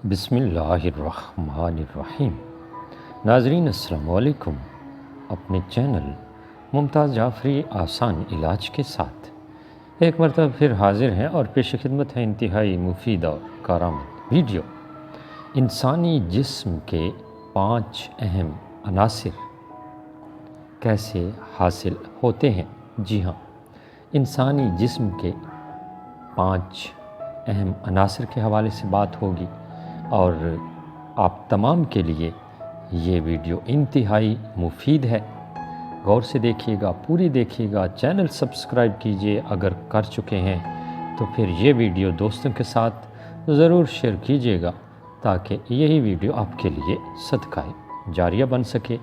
بسم اللہ الرحمن الرحیم۔ ناظرین السلام علیکم۔ اپنے چینل ممتاز جعفری آسان علاج کے ساتھ ایک مرتبہ پھر حاضر ہیں اور پیش خدمت ہے انتہائی مفید اور کارآمد ویڈیو۔ انسانی جسم کے 5 اہم عناصر کیسے حاصل ہوتے ہیں؟ جی ہاں، انسانی جسم کے 5 اہم عناصر کے حوالے سے بات ہوگی اور آپ تمام کے لیے یہ ویڈیو انتہائی مفید ہے۔ غور سے دیکھیے گا، پوری دیکھیے گا، چینل سبسکرائب کیجئے اگر کر چکے ہیں تو پھر یہ ویڈیو دوستوں کے ساتھ ضرور شیئر کیجئے گا تاکہ یہی ویڈیو آپ کے لیے صدقہ جاریہ بن سکے۔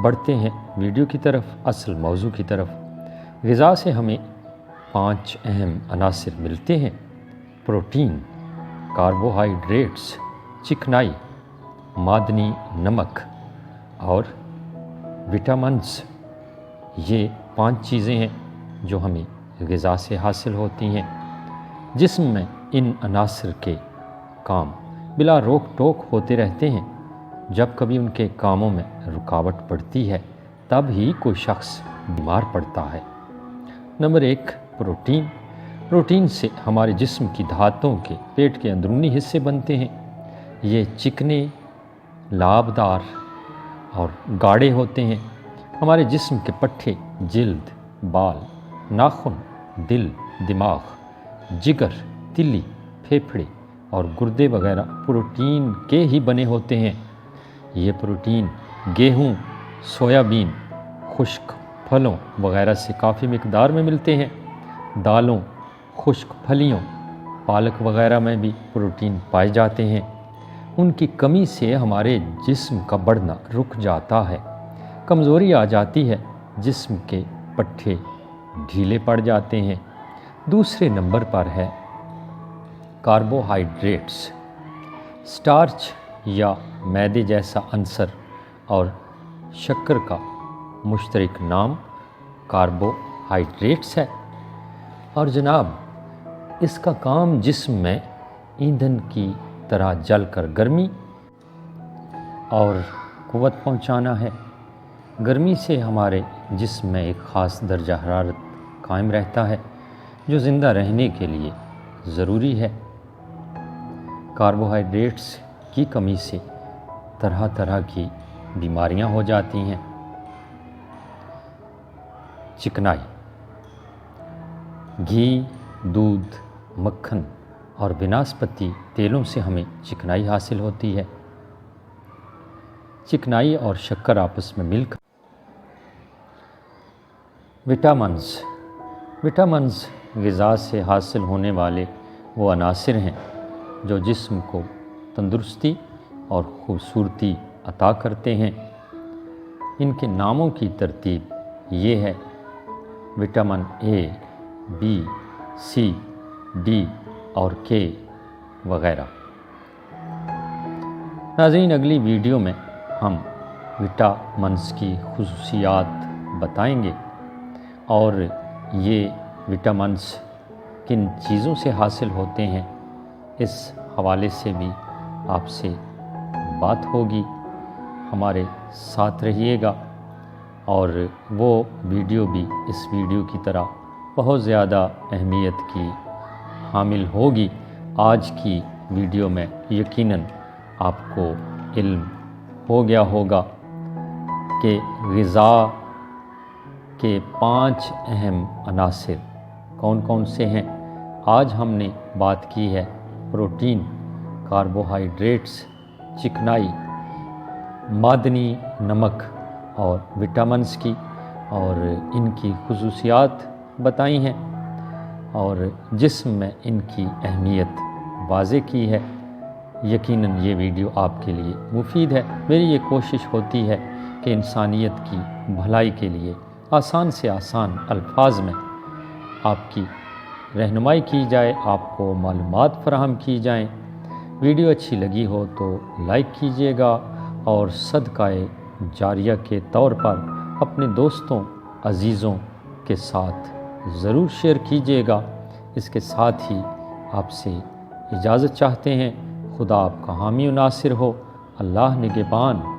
بڑھتے ہیں ویڈیو کی طرف، اصل موضوع کی طرف۔ غذا سے ہمیں 5 اہم عناصر ملتے ہیں: پروٹین، کاربوہائیڈریٹس، چکنائی، معدنی نمک اور وٹامنز۔ یہ 5 چیزیں ہیں جو ہمیں غذا سے حاصل ہوتی ہیں۔ جسم میں ان عناصر کے کام بلا روک ٹوک ہوتے رہتے ہیں۔ جب کبھی ان کے کاموں میں رکاوٹ پڑتی ہے تب ہی کوئی شخص بیمار پڑتا ہے۔ Number 1، protein. پروٹین سے ہمارے جسم کی دھاتوں کے پیٹ کے اندرونی حصے بنتے ہیں۔ یہ چکنے، لابدار اور گاڑھے ہوتے ہیں۔ ہمارے جسم کے پٹھے، جلد، بال، ناخن، دل، دماغ، جگر، تلی، پھیپھڑے اور گردے وغیرہ پروٹین کے ہی بنے ہوتے ہیں۔ یہ پروٹین گیہوں، سویابین، خشک پھلوں وغیرہ سے کافی مقدار میں ملتے ہیں۔ دالوں، خشک پھلیوں، پالک وغیرہ میں بھی پروٹین پائے جاتے ہیں۔ ان کی کمی سے ہمارے جسم کا بڑھنا رک جاتا ہے، کمزوری آ جاتی ہے، جسم کے پٹھے ڈھیلے پڑ جاتے ہیں۔ دوسرے نمبر پر ہے کاربوہائیڈریٹس۔ سٹارچ یا میدے جیسا عنصر اور شکر کا مشترک نام کاربوہائیڈریٹس ہے، اور جناب اس کا کام جسم میں ایندھن کی طرح جل کر گرمی اور قوت پہنچانا ہے۔ گرمی سے ہمارے جسم میں ایک خاص درجہ حرارت قائم رہتا ہے جو زندہ رہنے کے لیے ضروری ہے۔ کاربوہائیڈریٹس کی کمی سے طرح طرح کی بیماریاں ہو جاتی ہیں۔ چکنائی۔ گھی، دودھ، مکھن اور بناسپتی تیلوں سے ہمیں چکنائی حاصل ہوتی ہے۔ چکنائی اور شکر آپس میں مل کر وٹامنز غذا سے حاصل ہونے والے وہ عناصر ہیں جو جسم کو تندرستی اور خوبصورتی عطا کرتے ہیں۔ ان کے ناموں کی ترتیب یہ ہے: vitamin A, B, C, D اور کے وغیرہ۔ ناظرین، اگلی ویڈیو میں ہم وٹامنز کی خصوصیات بتائیں گے اور یہ وٹامنز کن چیزوں سے حاصل ہوتے ہیں، اس حوالے سے بھی آپ سے بات ہوگی۔ ہمارے ساتھ رہیے گا اور وہ ویڈیو بھی اس ویڈیو کی طرح بہت زیادہ اہمیت کی حامل ہوگی۔ آج کی ویڈیو میں یقیناً آپ کو علم ہو گیا ہوگا کہ غذا کے 5 اہم عناصر کون کون سے ہیں۔ آج ہم نے بات کی ہے پروٹین، کاربوہائیڈریٹس، چکنائی، معدنی نمک اور وٹامنز کی، اور ان کی خصوصیات بتائی ہیں اور جسم میں ان کی اہمیت واضح کی ہے۔ یقیناً یہ ویڈیو آپ کے لیے مفید ہے۔ میری یہ کوشش ہوتی ہے کہ انسانیت کی بھلائی کے لیے آسان سے آسان الفاظ میں آپ کی رہنمائی کی جائے، آپ کو معلومات فراہم کی جائیں۔ ویڈیو اچھی لگی ہو تو لائک کیجئے گا اور صدقہ جاریہ کے طور پر اپنے دوستوں، عزیزوں کے ساتھ ضرور شیئر کیجئے گا۔ اس کے ساتھ ہی آپ سے اجازت چاہتے ہیں۔ خدا آپ کا حامی و ناصر ہو۔ اللہ نگہبان۔